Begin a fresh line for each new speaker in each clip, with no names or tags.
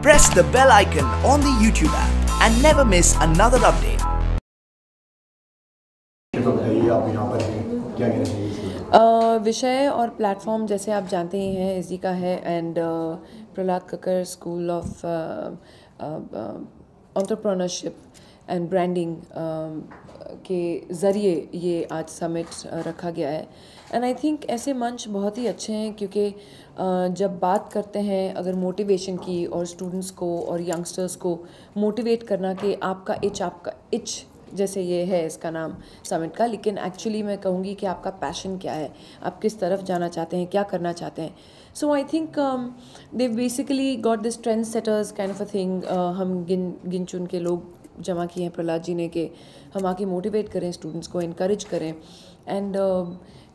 Press the bell icon on the YouTube app and never miss another update.
विषय और platform जैसे आप जानते ही हैं इसी का है and Prahlad Kakkar school of entrepreneurship and branding के ज़रिए ये आज समिट रखा गया है एंड आई थिंक ऐसे मंच बहुत ही अच्छे हैं क्योंकि जब बात करते हैं अगर मोटिवेशन की और स्टूडेंट्स को और यंगस्टर्स को मोटिवेट करना कि आपका इच जैसे ये है इसका नाम समिट का, लेकिन एक्चुअली मैं कहूँगी कि आपका पैशन क्या है, आप किस तरफ जाना चाहते हैं, क्या करना चाहते हैं. So I think they basically got this trend setters kind of a thing. हम गिन चुन के लोग जमा किए हैं प्रहलाद जी ने कि हम आके मोटिवेट करें स्टूडेंट्स को, इनकरेज करें and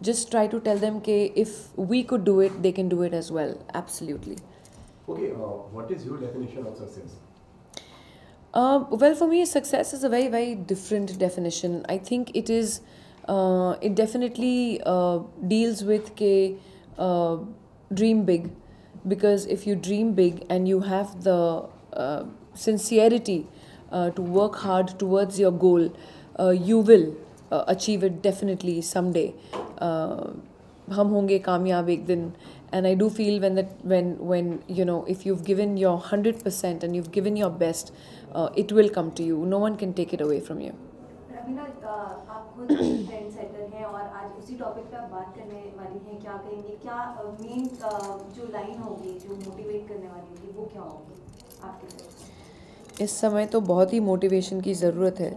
just try to tell them कि if we could do it, they can do it as well. Absolutely.
Okay, what is your definition of success?
Well, for me, success is a very, very different definition. I think it is, it definitely deals with dream big, because if you dream big and you have the sincerity to work hard towards your goal, you will achieve it definitely someday. हम होंगे कामयाब एक दिन. And I do feel when you know, if you've given your 100% and you've given your best, it will come to you. No one can take it away from you.
Raveena, आप खुद trend setter हैं और आज उसी topic पे आप बात करने वाली हैं. क्या कहेंगे, क्या मेन जो लाइन होगी जो मोटिवेट करने वाली होगी वो क्या होगी आपके तरफ?
इस समय तो बहुत ही मोटिवेशन की ज़रूरत है.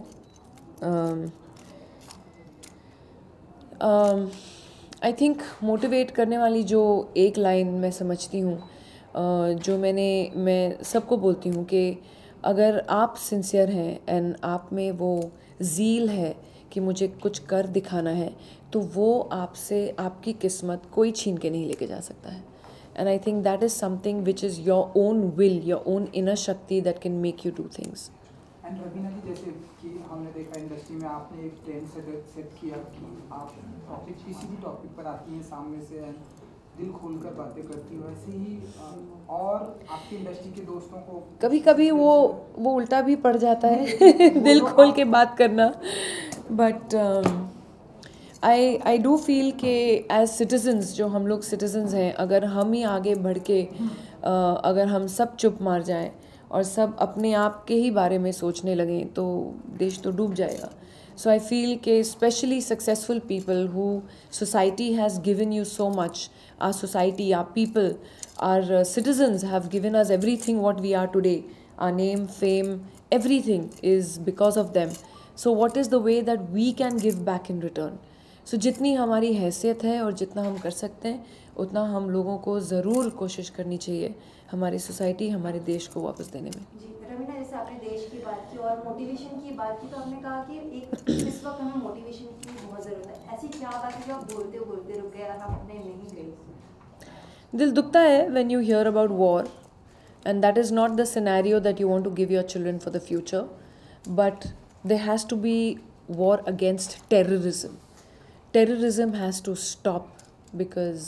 आई थिंक मोटिवेट करने वाली जो एक लाइन मैं समझती हूँ, जो मैं सबको बोलती हूँ कि अगर आप सिंसियर हैं एंड आप में वो ज़ील है कि मुझे कुछ कर दिखाना है, तो वो आपसे आपकी किस्मत कोई छीन के नहीं लेके जा सकता है. And I think that is something which is your own will, your own inner shakti that can make you do things.
And Raveena ji, जैसे कि हमने देखा इंडस्ट्री में आपने एक ट्रेंड सेट किया कि आप टॉपिक किसी भी टॉपिक पर आती हैं सामने से एंड दिल खोलकर बातें करती हो. ऐसे ही और आपकी इंडस्ट्री के दोस्तों को
कभी कभी वो उल्टा भी पड़ जाता है दिल खोल के बात करना. बट आई डू फील कि एज सिटीजन्स, जो हम लोग सिटीजन्स हैं, अगर हम ही आगे बढ़ के अगर हम सब चुप मार जाएं और सब अपने आप के ही बारे में सोचने लगें तो देश तो डूब जाएगा. सो आई फील कि specially successful people who society has given you so much, our society, our people, our citizens have given us everything what we are today. Our name, fame, everything is because of them. So what is the way that we can give back in return? So जितनी हमारी हैसियत है और जितना हम कर सकते हैं उतना हम लोगों को ज़रूर कोशिश करनी चाहिए हमारी सोसाइटी, हमारे देश को वापस देने में.
जी रवीना, जैसे आपने देश की बात की और मोटिवेशन की बात की, तो आपने कहा कि एक इस वक्त हमें मोटिवेशन की बहुत ज़रूरत है. ऐसी क्या बात है जो आप बोलते रुक गए और आप अपने नहीं गए?
दिल दुखता है when you hear about war, and that is not the scenario that you want to give your children for the future, but there has to be war against terrorism. Terrorism has to stop because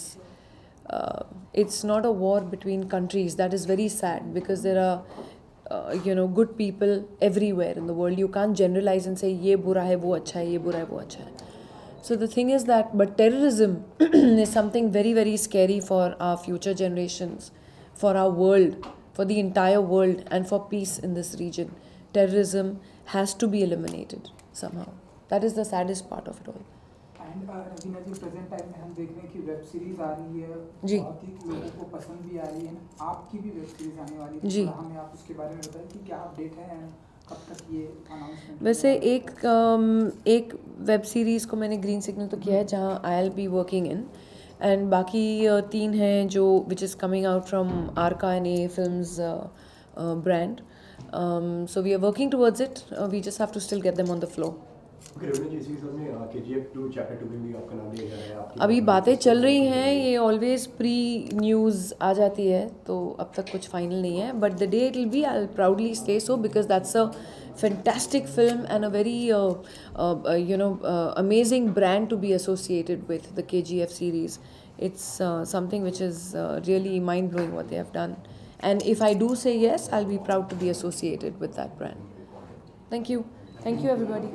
it's not a war between countries. That is very sad because there are good people everywhere in the world. You can't generalize and say ये बुरा है वो अच्छा है, ये बुरा है वो अच्छा है. So the thing is that, but terrorism is something very, very scary for our future generations, for our world, for the entire world, and for peace in this region. Terrorism has to be eliminated somehow. That is the saddest part of it all.
And Raveena ji, present time में हम देख रहे हैं कि web series आ रही है
जी,
बहुत ही लोगों को पसंद भी आ रही है. आपकी भी वेब सीरीज आने वाली है,
जी.
तो हमें आप उसके बारे में बताएं कि क्या अपडेट है एंड कब तक ये अनाउंसमेंट?
वैसे एक वेब सीरीज़ को मैंने ग्रीन सिग्नल तो किया है जहाँ I'll be working in, and बाकी 3 हैं जो which is coming out from Arka and A films brand. So we are working towards it. We just have to still get them on the flow. अभी बातें चल रही हैं, ये always pre news आ जाती है तो अब तक कुछ फाइनल नहीं है. But the day it will be, I will proudly से सो, because that's a fantastic film and a very amazing brand to be associated with the KGF series. It's something which is really mind-blowing what they have done, And if I do say yes, I'll be proud to be associated with that brand. Thank you. Thank you, everybody.